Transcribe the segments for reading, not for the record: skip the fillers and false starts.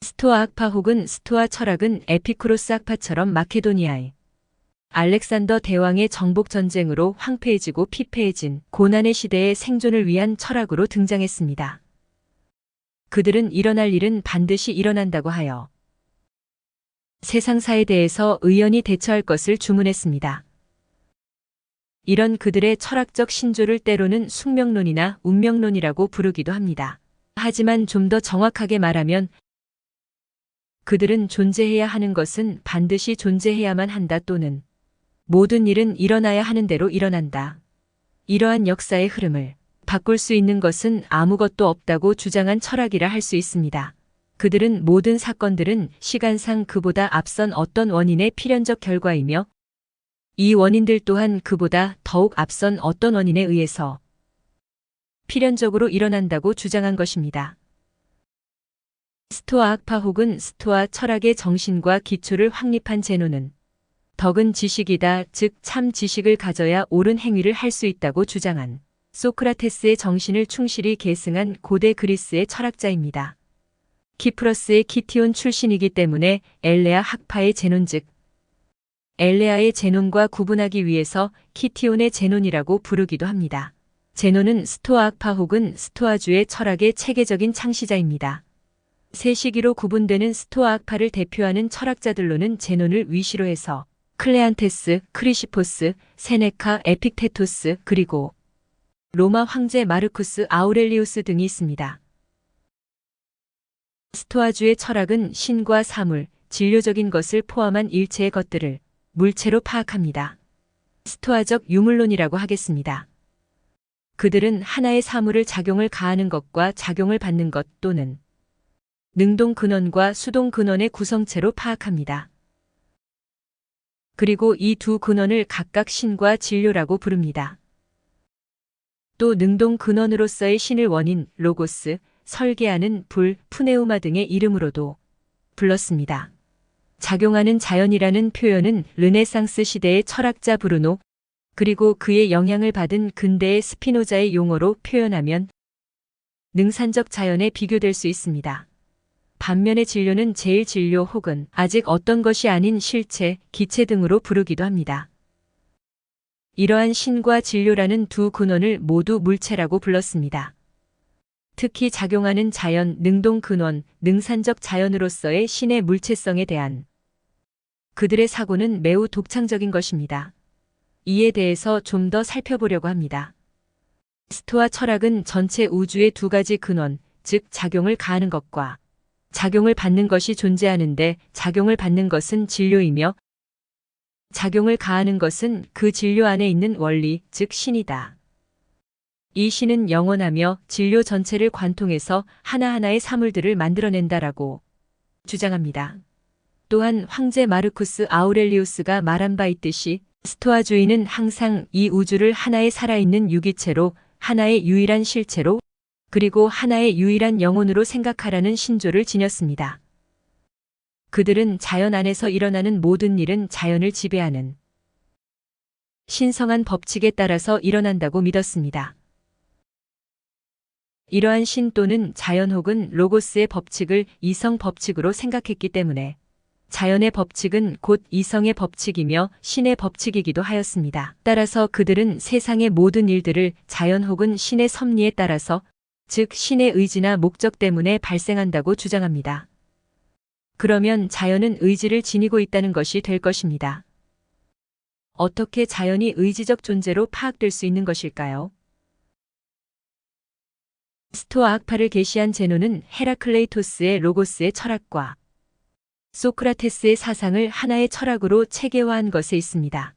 스토아 학파 혹은 스토아 철학은 에피쿠로스 학파처럼 마케도니아의 알렉산더 대왕의 정복 전쟁으로 황폐해지고 피폐해진 고난의 시대의 생존을 위한 철학으로 등장했습니다. 그들은 일어날 일은 반드시 일어난다고 하여 세상사에 대해서 의연히 대처할 것을 주문했습니다. 이런 그들의 철학적 신조를 때로는 숙명론이나 운명론이라고 부르기도 합니다. 하지만 좀 더 정확하게 말하면 그들은 존재해야 하는 것은 반드시 존재해야만 한다 또는 모든 일은 일어나야 하는 대로 일어난다. 이러한 역사의 흐름을 바꿀 수 있는 것은 아무것도 없다고 주장한 철학이라 할 수 있습니다. 그들은 모든 사건들은 시간상 그보다 앞선 어떤 원인의 필연적 결과이며 이 원인들 또한 그보다 더욱 앞선 어떤 원인에 의해서 필연적으로 일어난다고 주장한 것입니다. 스토아 학파 혹은 스토아 철학의 정신과 기초를 확립한 제노는 덕은 지식이다, 즉 참 지식을 가져야 옳은 행위를 할 수 있다고 주장한 소크라테스의 정신을 충실히 계승한 고대 그리스의 철학자입니다. 키프러스의 키티온 출신이기 때문에 엘레아 학파의 제논 즉 엘레아의 제논과 구분하기 위해서 키티온의 제논이라고 부르기도 합니다. 제논은 스토아 학파 혹은 스토아주의 철학의 체계적인 창시자입니다. 세 시기로 구분되는 스토아 학파를 대표하는 철학자들로는 제논을 위시로 해서 클레안테스, 크리시포스, 세네카, 에픽테토스, 그리고 로마 황제 마르쿠스 아우렐리우스 등이 있습니다. 스토아주의 철학은 신과 사물, 진료적인 것을 포함한 일체의 것들을 물체로 파악합니다. 스토아적 유물론이라고 하겠습니다. 그들은 하나의 사물을 작용을 가하는 것과 작용을 받는 것 또는 능동 근원과 수동 근원의 구성체로 파악합니다. 그리고 이 두 근원을 각각 신과 진료라고 부릅니다. 또 능동 근원으로서의 신을 원인, 로고스, 설계하는 불, 푸네우마 등의 이름으로도 불렀습니다. 작용하는 자연이라는 표현은 르네상스 시대의 철학자 브루노, 그리고 그의 영향을 받은 근대의 스피노자의 용어로 표현하면 능산적 자연에 비교될 수 있습니다. 반면에 진료는 제일 진료 혹은 아직 어떤 것이 아닌 실체, 기체 등으로 부르기도 합니다. 이러한 신과 진료라는 두 근원을 모두 물체라고 불렀습니다. 특히 작용하는 자연, 능동 근원, 능산적 자연으로서의 신의 물체성에 대한 그들의 사고는 매우 독창적인 것입니다. 이에 대해서 좀 더 살펴보려고 합니다. 스토아 철학은 전체 우주의 두 가지 근원, 즉 작용을 가하는 것과 작용을 받는 것이 존재하는데 작용을 받는 것은 진료이며 작용을 가하는 것은 그 진료 안에 있는 원리, 즉 신이다. 이 신은 영원하며 진료 전체를 관통해서 하나하나의 사물들을 만들어낸다라고 주장합니다. 또한 황제 마르쿠스 아우렐리우스가 말한 바 있듯이 스토아주의는 항상 이 우주를 하나의 살아있는 유기체로, 하나의 유일한 실체로, 그리고 하나의 유일한 영혼으로 생각하라는 신조를 지녔습니다. 그들은 자연 안에서 일어나는 모든 일은 자연을 지배하는 신성한 법칙에 따라서 일어난다고 믿었습니다. 이러한 신 또는 자연 혹은 로고스의 법칙을 이성 법칙으로 생각했기 때문에 자연의 법칙은 곧 이성의 법칙이며 신의 법칙이기도 하였습니다. 따라서 그들은 세상의 모든 일들을 자연 혹은 신의 섭리에 따라서, 즉 신의 의지나 목적 때문에 발생한다고 주장합니다. 그러면 자연은 의지를 지니고 있다는 것이 될 것입니다. 어떻게 자연이 의지적 존재로 파악될 수 있는 것일까요? 스토아 학파를 계시한 제논은 헤라클레이토스의 로고스의 철학과 소크라테스의 사상을 하나의 철학으로 체계화한 것에 있습니다.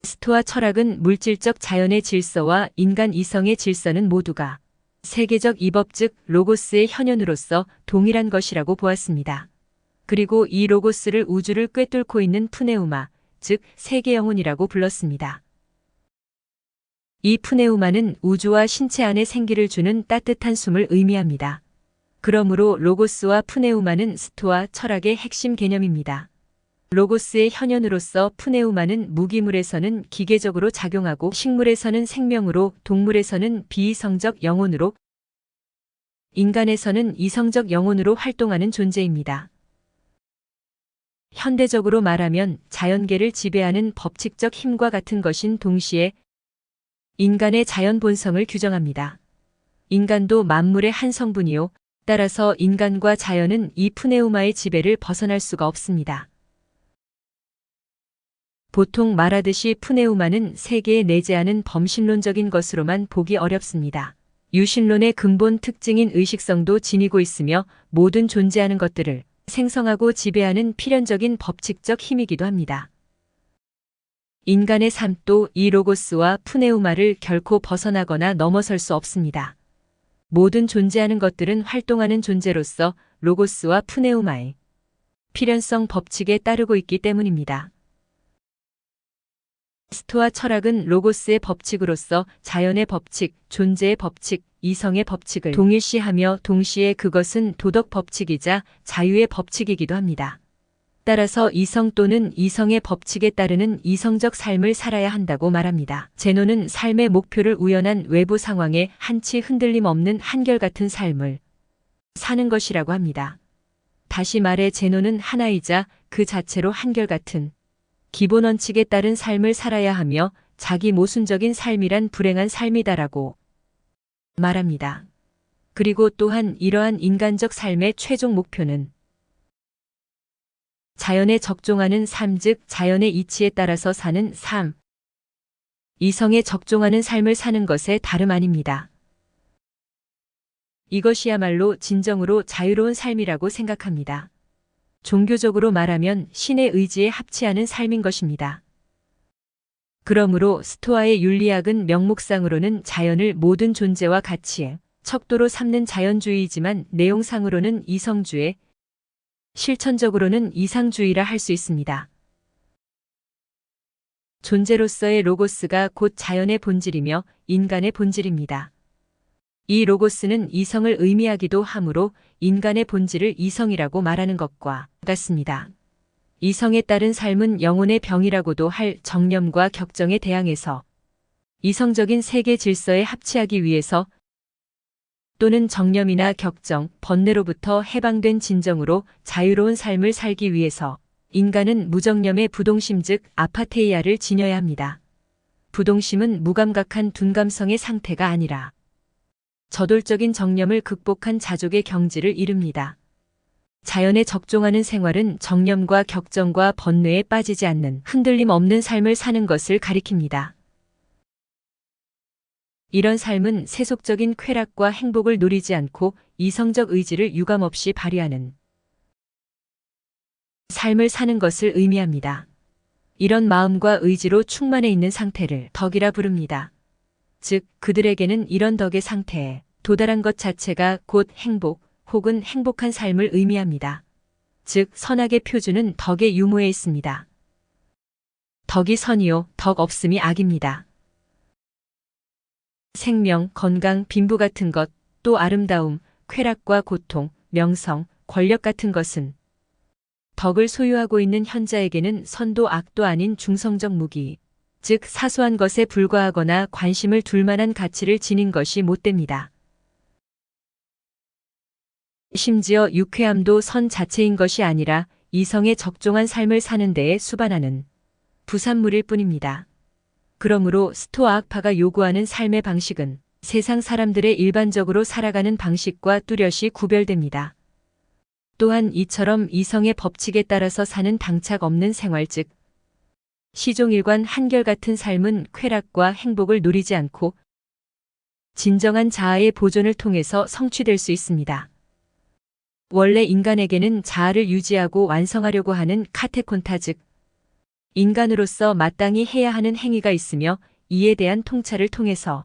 스토아 철학은 물질적 자연의 질서와 인간 이성의 질서는 모두가 세계적 이법 즉 로고스의 현현으로서 동일한 것이라고 보았습니다. 그리고 이 로고스를 우주를 꿰뚫고 있는 푸네우마, 즉 세계 영혼이라고 불렀습니다. 이 푸네우마는 우주와 신체 안에 생기를 주는 따뜻한 숨을 의미합니다. 그러므로 로고스와 푸네우마는 스토아 철학의 핵심 개념입니다. 로고스의 현현으로서 푸네우마는 무기물에서는 기계적으로 작용하고 식물에서는 생명으로, 동물에서는 비이성적 영혼으로, 인간에서는 이성적 영혼으로 활동하는 존재입니다. 현대적으로 말하면 자연계를 지배하는 법칙적 힘과 같은 것인 동시에 인간의 자연 본성을 규정합니다. 인간도 만물의 한 성분이요. 따라서 인간과 자연은 이 푸네우마의 지배를 벗어날 수가 없습니다. 보통 말하듯이 푸네우마는 세계에 내재하는 범신론적인 것으로만 보기 어렵습니다. 유신론의 근본 특징인 의식성도 지니고 있으며 모든 존재하는 것들을 생성하고 지배하는 필연적인 법칙적 힘이기도 합니다. 인간의 삶도 이 로고스와 푸네우마를 결코 벗어나거나 넘어설 수 없습니다. 모든 존재하는 것들은 활동하는 존재로서 로고스와 푸네우마의 필연성 법칙에 따르고 있기 때문입니다. 스토아 철학은 로고스의 법칙으로서 자연의 법칙, 존재의 법칙, 이성의 법칙을 동일시하며 동시에 그것은 도덕 법칙이자 자유의 법칙이기도 합니다. 따라서 이성 또는 이성의 법칙에 따르는 이성적 삶을 살아야 한다고 말합니다. 제노는 삶의 목표를 우연한 외부 상황에 한치 흔들림 없는 한결같은 삶을 사는 것이라고 합니다. 다시 말해 제노는 하나이자 그 자체로 한결같은 기본 원칙에 따른 삶을 살아야 하며 자기 모순적인 삶이란 불행한 삶이다라고 말합니다. 그리고 또한 이러한 인간적 삶의 최종 목표는 자연에 적종하는 삶, 즉 자연의 이치에 따라서 사는 삶, 이성에 적종하는 삶을 사는 것에 다름 아닙니다. 이것이야말로 진정으로 자유로운 삶이라고 생각합니다. 종교적으로 말하면 신의 의지에 합치하는 삶인 것입니다. 그러므로 스토아의 윤리학은 명목상으로는 자연을 모든 존재와 가치의 척도로 삼는 자연주의이지만 내용상으로는 이성주의, 실천적으로는 이상주의라 할 수 있습니다. 존재로서의 로고스가 곧 자연의 본질이며 인간의 본질입니다. 이 로고스는 이성을 의미하기도 하므로 인간의 본질을 이성이라고 말하는 것과 같습니다. 이성에 따른 삶은 영혼의 병이라고도 할 정념과 격정에 대항해서 이성적인 세계 질서에 합치하기 위해서 또는 정념이나 격정, 번뇌로부터 해방된 진정으로 자유로운 삶을 살기 위해서 인간은 무정념의 부동심 즉 아파테이아를 지녀야 합니다. 부동심은 무감각한 둔감성의 상태가 아니라 저돌적인 정념을 극복한 자족의 경지를 이룹니다. 자연에 적종하는 생활은 정념과 격정과 번뇌에 빠지지 않는 흔들림 없는 삶을 사는 것을 가리킵니다. 이런 삶은 세속적인 쾌락과 행복을 노리지 않고 이성적 의지를 유감없이 발휘하는 삶을 사는 것을 의미합니다. 이런 마음과 의지로 충만해 있는 상태를 덕이라 부릅니다. 즉, 그들에게는 이런 덕의 상태에 도달한 것 자체가 곧 행복 혹은 행복한 삶을 의미합니다. 즉, 선악의 표준은 덕의 유무에 있습니다. 덕이 선이요, 덕 없음이 악입니다. 생명, 건강, 빈부 같은 것, 또 아름다움, 쾌락과 고통, 명성, 권력 같은 것은 덕을 소유하고 있는 현자에게는 선도 악도 아닌 중성적 무기, 즉 사소한 것에 불과하거나 관심을 둘 만한 가치를 지닌 것이 못됩니다. 심지어 유쾌함도 선 자체인 것이 아니라 이성에 적종한 삶을 사는 데에 수반하는 부산물일 뿐입니다. 그러므로 스토아 학파가 요구하는 삶의 방식은 세상 사람들의 일반적으로 살아가는 방식과 뚜렷이 구별됩니다. 또한 이처럼 이성의 법칙에 따라서 사는 당착 없는 생활 즉 시종일관 한결같은 삶은 쾌락과 행복을 누리지 않고 진정한 자아의 보존을 통해서 성취될 수 있습니다. 원래 인간에게는 자아를 유지하고 완성하려고 하는 카테콘타 즉 인간으로서 마땅히 해야 하는 행위가 있으며 이에 대한 통찰을 통해서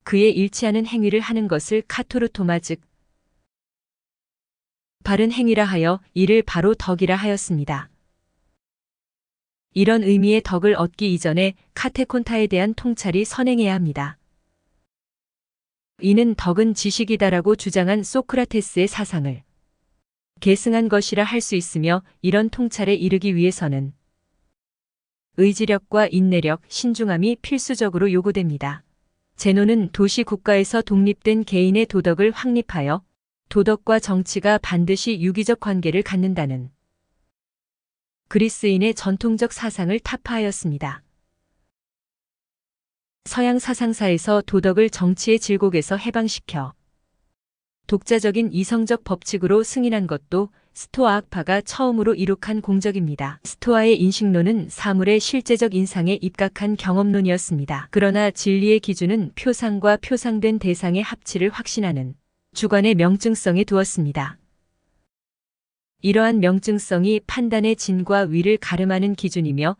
그에 일치하는 행위를 하는 것을 카토르토마 즉 바른 행위라 하여 이를 바로 덕이라 하였습니다. 이런 의미의 덕을 얻기 이전에 카테콘타에 대한 통찰이 선행해야 합니다. 이는 덕은 지식이다라고 주장한 소크라테스의 사상을 계승한 것이라 할 수 있으며 이런 통찰에 이르기 위해서는 의지력과 인내력, 신중함이 필수적으로 요구됩니다. 제노는 도시 국가에서 독립된 개인의 도덕을 확립하여 도덕과 정치가 반드시 유기적 관계를 갖는다는 그리스인의 전통적 사상을 타파하였습니다. 서양 사상사에서 도덕을 정치의 질곡에서 해방시켜 독자적인 이성적 법칙으로 승인한 것도 스토아 학파가 처음으로 이룩한 공적입니다. 스토아의 인식론은 사물의 실제적 인상에 입각한 경험론이었습니다. 그러나 진리의 기준은 표상과 표상된 대상의 합치를 확신하는 주관의 명증성에 두었습니다. 이러한 명증성이 판단의 진과 위를 가름하는 기준이며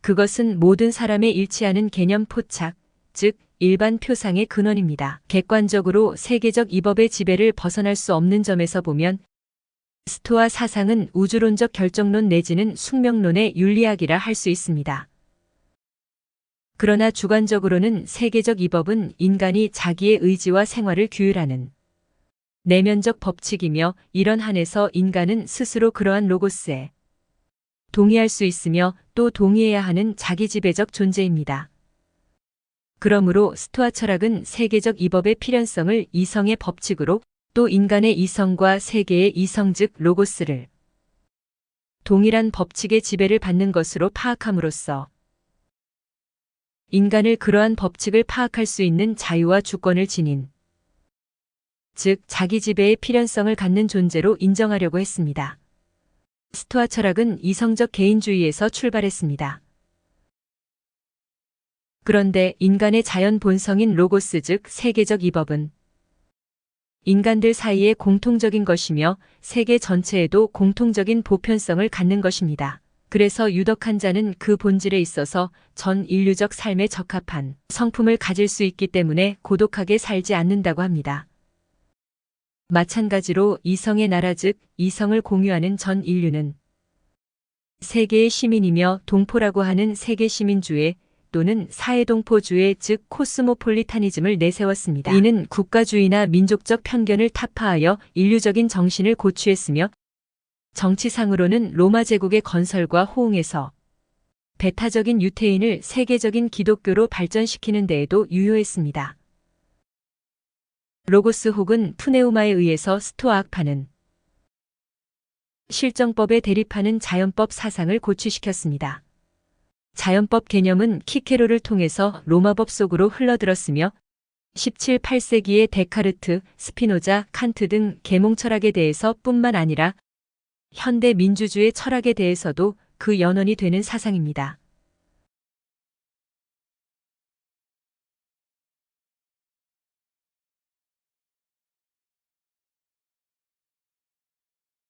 그것은 모든 사람에 일치하는 개념 포착, 즉 일반 표상의 근원입니다. 객관적으로 세계적 이법의 지배를 벗어날 수 없는 점에서 보면 스토아 사상은 우주론적 결정론 내지는 숙명론의 윤리학이라 할 수 있습니다. 그러나 주관적으로는 세계적 이법은 인간이 자기의 의지와 생활을 규율하는 내면적 법칙이며 이런 한에서 인간은 스스로 그러한 로고스에 동의할 수 있으며 또 동의해야 하는 자기지배적 존재입니다. 그러므로 스토아 철학은 세계적 이법의 필연성을 이성의 법칙으로 또 인간의 이성과 세계의 이성 즉 로고스를 동일한 법칙의 지배를 받는 것으로 파악함으로써 인간을 그러한 법칙을 파악할 수 있는 자유와 주권을 지닌 즉 자기 지배의 필연성을 갖는 존재로 인정하려고 했습니다. 스토아 철학은 이성적 개인주의에서 출발했습니다. 그런데 인간의 자연 본성인 로고스 즉 세계적 이법은 인간들 사이에 공통적인 것이며 세계 전체에도 공통적인 보편성을 갖는 것입니다. 그래서 유덕한 자는 그 본질에 있어서 전 인류적 삶에 적합한 성품을 가질 수 있기 때문에 고독하게 살지 않는다고 합니다. 마찬가지로 이성의 나라 즉 이성을 공유하는 전 인류는 세계의 시민이며 동포라고 하는 세계 시민주의 또는 사회동포주의 즉 코스모폴리타니즘을 내세웠습니다. 이는 국가주의나 민족적 편견을 타파하여 인류적인 정신을 고취했으며 정치상으로는 로마 제국의 건설과 호응해서 배타적인 유태인을 세계적인 기독교로 발전시키는 데에도 유효했습니다. 로고스 혹은 푸네우마에 의해서 스토아 학파는 실정법에 대립하는 자연법 사상을 고취시켰습니다. 자연법 개념은 키케로를 통해서 로마법 속으로 흘러들었으며 17, 8세기의 데카르트, 스피노자, 칸트 등 계몽 철학에 대해서 뿐만 아니라 현대 민주주의 철학에 대해서도 그 연원이 되는 사상입니다.